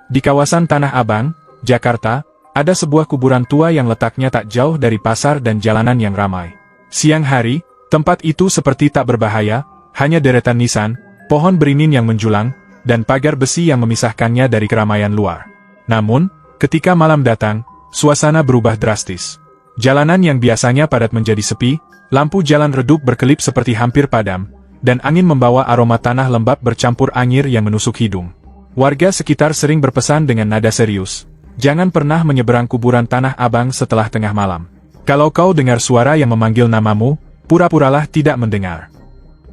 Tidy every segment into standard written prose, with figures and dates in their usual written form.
Di kawasan Tanah Abang, Jakarta, ada sebuah kuburan tua yang letaknya tak jauh dari pasar dan jalanan yang ramai. Siang hari, tempat itu seperti tak berbahaya, hanya deretan nisan, pohon beringin yang menjulang, dan pagar besi yang memisahkannya dari keramaian luar. Namun, ketika malam datang, suasana berubah drastis. Jalanan yang biasanya padat menjadi sepi, lampu jalan redup berkelip seperti hampir padam, dan angin membawa aroma tanah lembab bercampur anyir yang menusuk hidung. Warga sekitar sering berpesan dengan nada serius, "Jangan pernah menyeberang kuburan Tanah Abang setelah tengah malam. Kalau kau dengar suara yang memanggil namamu, pura-puralah tidak mendengar."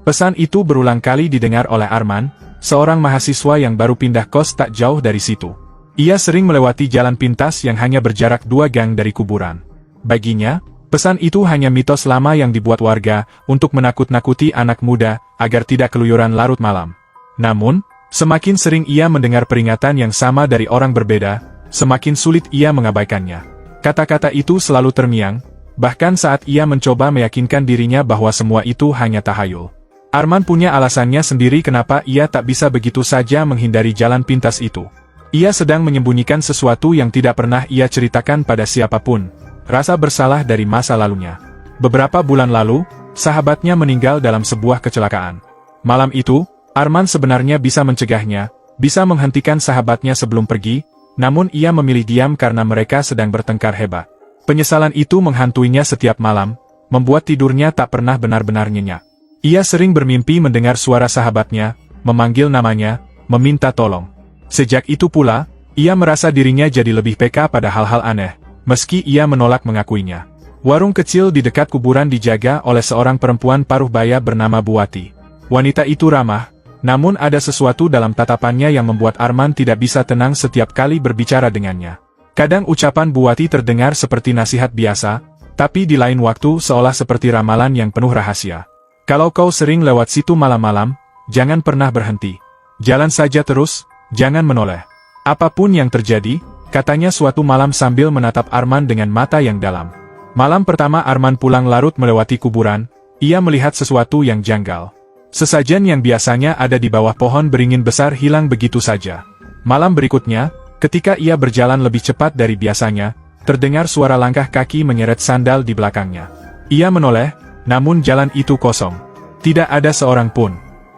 Pesan itu berulang kali didengar oleh Arman, seorang mahasiswa yang baru pindah kos tak jauh dari situ. Ia sering melewati jalan pintas yang hanya berjarak 2 gang dari kuburan. Baginya, pesan itu hanya mitos lama yang dibuat warga untuk menakut-nakuti anak muda agar tidak keluyuran larut malam. Namun, semakin sering ia mendengar peringatan yang sama dari orang berbeda, semakin sulit ia mengabaikannya. Kata-kata itu selalu terngiang, bahkan saat ia mencoba meyakinkan dirinya bahwa semua itu hanya tahayul. Arman punya alasannya sendiri kenapa ia tak bisa begitu saja menghindari jalan pintas itu. Ia sedang menyembunyikan sesuatu yang tidak pernah ia ceritakan pada siapapun, rasa bersalah dari masa lalunya. Beberapa bulan lalu, sahabatnya meninggal dalam sebuah kecelakaan. Malam itu, Arman sebenarnya bisa mencegahnya, bisa menghentikan sahabatnya sebelum pergi, namun ia memilih diam karena mereka sedang bertengkar hebat. Penyesalan itu menghantuinya setiap malam, membuat tidurnya tak pernah benar-benar nyenyak. Ia sering bermimpi mendengar suara sahabatnya, memanggil namanya, meminta tolong. Sejak itu pula, ia merasa dirinya jadi lebih peka pada hal-hal aneh, meski ia menolak mengakuinya. Warung kecil di dekat kuburan dijaga oleh seorang perempuan paruh baya bernama Buati. Wanita itu ramah, namun ada sesuatu dalam tatapannya yang membuat Arman tidak bisa tenang setiap kali berbicara dengannya. Kadang ucapan Buati terdengar seperti nasihat biasa, tapi di lain waktu seolah seperti ramalan yang penuh rahasia. "Kalau kau sering lewat situ malam-malam, jangan pernah berhenti. Jalan saja terus, jangan menoleh. Apapun yang terjadi," katanya suatu malam sambil menatap Arman dengan mata yang dalam. Malam pertama Arman pulang larut melewati kuburan, ia melihat sesuatu yang janggal. Sesajen yang biasanya ada di bawah pohon beringin besar hilang begitu saja. Malam berikutnya, ketika ia berjalan lebih cepat dari biasanya, terdengar suara langkah kaki menyeret sandal di belakangnya. Ia menoleh, namun jalan itu kosong. Tidak ada seorang pun.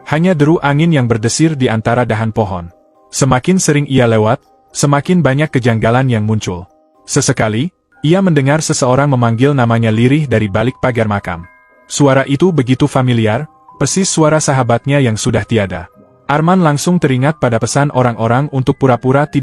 Hanya deru angin yang berdesir di antara dahan pohon. Semakin sering ia lewat, semakin banyak kejanggalan yang muncul. Sesekali, ia mendengar seseorang memanggil namanya lirih dari balik pagar makam. Suara itu begitu familiar, persis suara sahabatnya yang sudah tiada. Arman langsung teringat pada pesan orang-orang untuk pura-pura tidak